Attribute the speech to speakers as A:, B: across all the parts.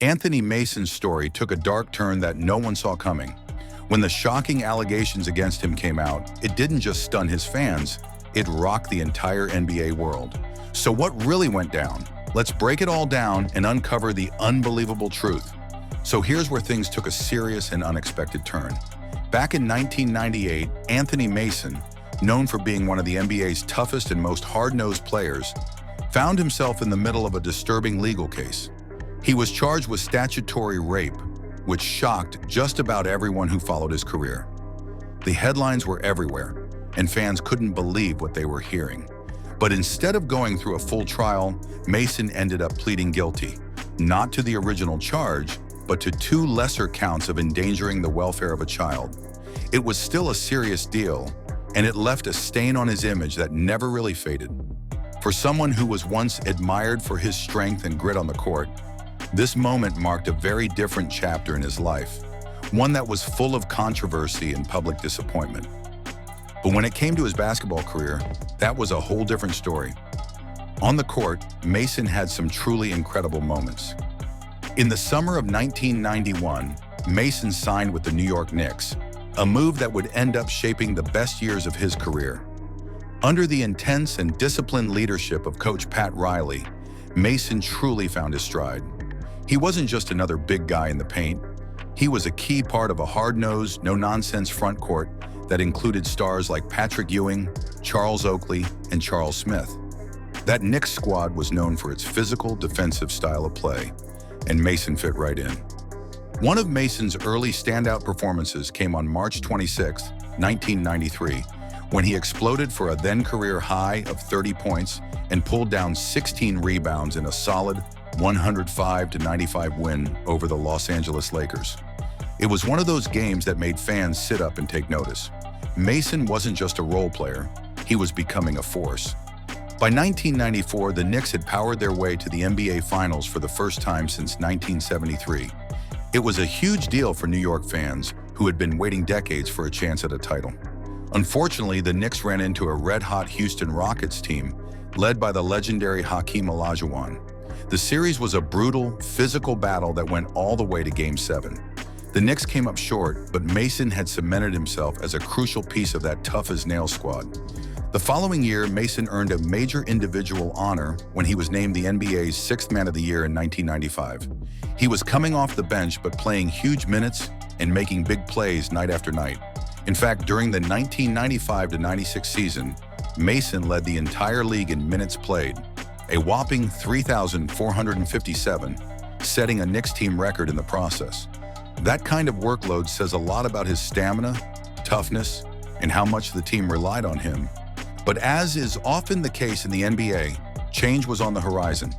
A: Anthony Mason's story took a dark turn that no one saw coming. When the shocking allegations against him came out, it didn't just stun his fans, it rocked the entire NBA world. So what really went down? Let's break it all down and uncover the unbelievable truth. So here's where things took a serious and unexpected turn. Back in 1998, Anthony Mason, known for being one of the NBA's toughest and most hard-nosed players, found himself in the middle of a disturbing legal case. He was charged with statutory rape, which shocked just about everyone who followed his career. The headlines were everywhere, and fans couldn't believe what they were hearing. But instead of going through a full trial, Mason ended up pleading guilty, not to the original charge, but to 2 lesser counts of endangering the welfare of a child. It was still a serious deal, and it left a stain on his image that never really faded. For someone who was once admired for his strength and grit on the court, this moment marked a very different chapter in his life, one that was full of controversy and public disappointment. But when it came to his basketball career, that was a whole different story. On the court, Mason had some truly incredible moments. In the summer of 1991, Mason signed with the New York Knicks, a move that would end up shaping the best years of his career. Under the intense and disciplined leadership of Coach Pat Riley, Mason truly found his stride. He wasn't just another big guy in the paint. He was a key part of a hard-nosed, no-nonsense front court that included stars like Patrick Ewing, Charles Oakley, and Charles Smith. That Knicks squad was known for its physical, defensive style of play, and Mason fit right in. One of Mason's early standout performances came on March 26, 1993, when he exploded for a then-career high of 30 points and pulled down 16 rebounds in a solid 105-95 win over the Los Angeles Lakers. It was one of those games that made fans sit up and take notice. Mason wasn't just a role player, he was becoming a force. By 1994, the Knicks had powered their way to the NBA Finals for the first time since 1973. It was a huge deal for New York fans who had been waiting decades for a chance at a title. Unfortunately, the Knicks ran into a red-hot Houston Rockets team led by the legendary Hakeem Olajuwon. The series was a brutal, physical battle that went all the way to Game 7. The Knicks came up short, but Mason had cemented himself as a crucial piece of that tough-as-nails squad. The following year, Mason earned a major individual honor when he was named the NBA's 6th Man of the Year in 1995. He was coming off the bench but playing huge minutes and making big plays night after night. In fact, during the 1995-96 season, Mason led the entire league in minutes played, a whopping 3,457, setting a Knicks team record in the process. That kind of workload says a lot about his stamina, toughness, and how much the team relied on him. But as is often the case in the NBA, change was on the horizon.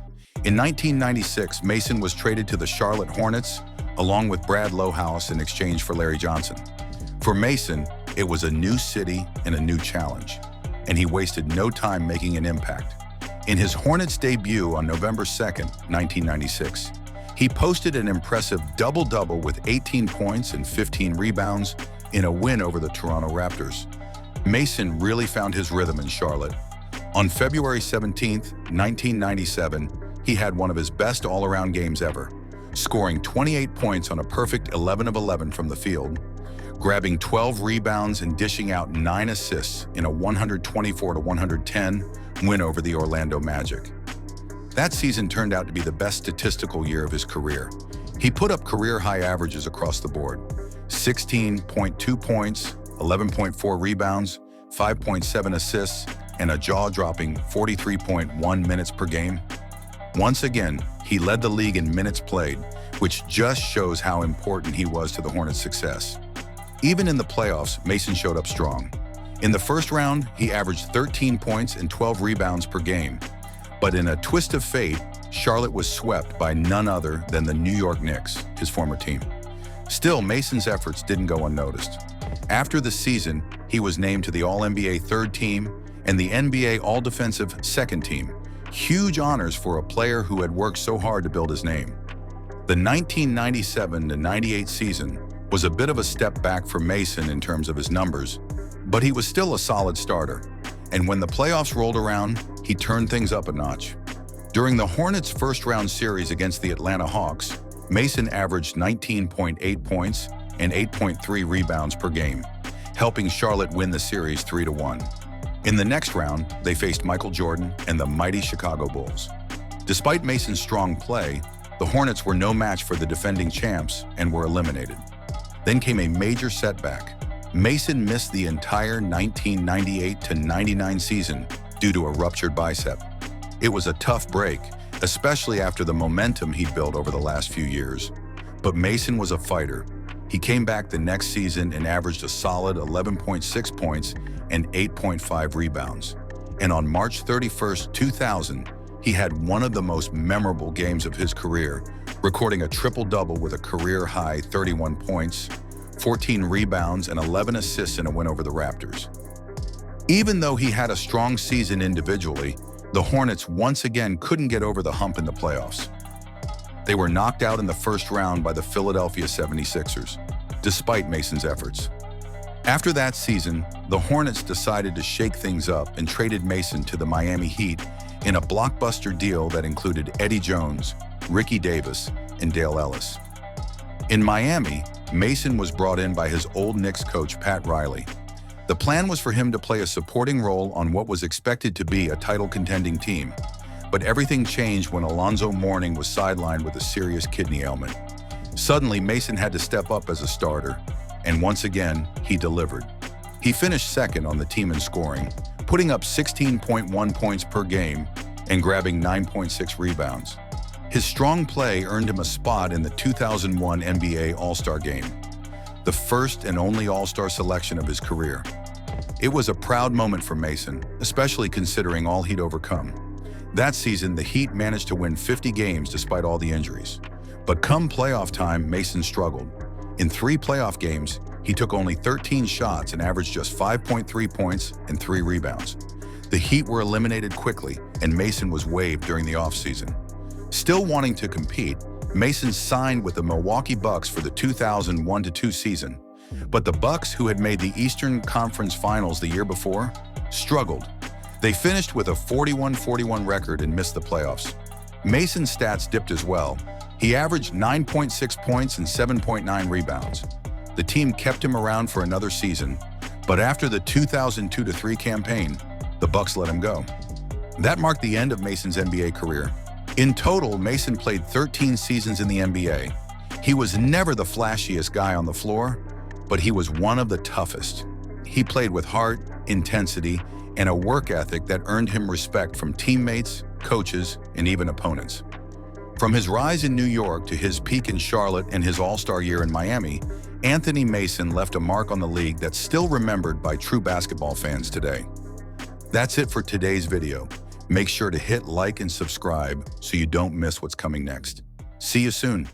A: In 1996, Mason was traded to the Charlotte Hornets, along with Brad Lohaus in exchange for Larry Johnson. For Mason, it was a new city and a new challenge, and he wasted no time making an impact. In his Hornets debut on November 2, 1996, he posted an impressive double-double with 18 points and 15 rebounds in a win over the Toronto Raptors. Mason really found his rhythm in Charlotte. On February 17, 1997, he had one of his best all-around games ever, scoring 28 points on a perfect 11 of 11 from the field, grabbing 12 rebounds and dishing out 9 assists in a 124-110 win over the Orlando Magic. That season turned out to be the best statistical year of his career. He put up career-high averages across the board: 16.2 points, 11.4 rebounds, 5.7 assists, and a jaw-dropping 43.1 minutes per game. Once again, he led the league in minutes played, which just shows how important he was to the Hornets' success. Even in the playoffs, Mason showed up strong. In the first round, he averaged 13 points and 12 rebounds per game. But in a twist of fate, Charlotte was swept by none other than the New York Knicks, his former team. Still, Mason's efforts didn't go unnoticed. After the season, he was named to the All-NBA third team and the NBA All-Defensive second team, huge honors for a player who had worked so hard to build his name. The 1997-98 season was a bit of a step back for Mason in terms of his numbers, but he was still a solid starter. And when the playoffs rolled around, he turned things up a notch. During the Hornets' first-round series against the Atlanta Hawks, Mason averaged 19.8 points and 8.3 rebounds per game, helping Charlotte win the series 3-1. In the next round, they faced Michael Jordan and the mighty Chicago Bulls. Despite Mason's strong play, the Hornets were no match for the defending champs and were eliminated. Then came a major setback. Mason missed the entire 1998-99 season due to a ruptured bicep. It was a tough break, especially after the momentum he'd built over the last few years. But Mason was a fighter. He came back the next season and averaged a solid 11.6 points and 8.5 rebounds. And on March 31st, 2000, he had one of the most memorable games of his career, recording a triple-double with a career-high 31 points, 14 rebounds, and 11 assists in a win over the Raptors. Even though he had a strong season individually, the Hornets once again couldn't get over the hump in the playoffs. They were knocked out in the first round by the Philadelphia 76ers, despite Mason's efforts. After that season, the Hornets decided to shake things up and traded Mason to the Miami Heat in a blockbuster deal that included Eddie Jones, Ricky Davis, and Dale Ellis. In Miami, Mason was brought in by his old Knicks coach Pat Riley. The plan was for him to play a supporting role on what was expected to be a title-contending team, but everything changed when Alonzo Mourning was sidelined with a serious kidney ailment. Suddenly, Mason had to step up as a starter, and once again, he delivered. He finished second on the team in scoring, putting up 16.1 points per game and grabbing 9.6 rebounds. His strong play earned him a spot in the 2001 NBA All-Star Game, the first and only All-Star selection of his career. It was a proud moment for Mason, especially considering all he'd overcome. That season, the Heat managed to win 50 games despite all the injuries. But come playoff time, Mason struggled. In 3 playoff games, he took only 13 shots and averaged just 5.3 points and 3 rebounds. The Heat were eliminated quickly, and Mason was waived during the offseason. Still wanting to compete, Mason signed with the Milwaukee Bucks for the 2001-2 season. But the Bucks, who had made the Eastern Conference Finals the year before, struggled. They finished with a 41-41 record and missed the playoffs. Mason's stats dipped as well. He averaged 9.6 points and 7.9 rebounds. The team kept him around for another season, but after the 2002-3 campaign, the Bucks let him go. That marked the end of Mason's NBA career. In total, Mason played 13 seasons in the NBA. He was never the flashiest guy on the floor, but he was one of the toughest. He played with heart, intensity, and a work ethic that earned him respect from teammates, coaches, and even opponents. From his rise in New York to his peak in Charlotte and his All-Star year in Miami, Anthony Mason left a mark on the league that's still remembered by true basketball fans today. That's it for today's video. Make sure to hit like and subscribe so you don't miss what's coming next. See you soon.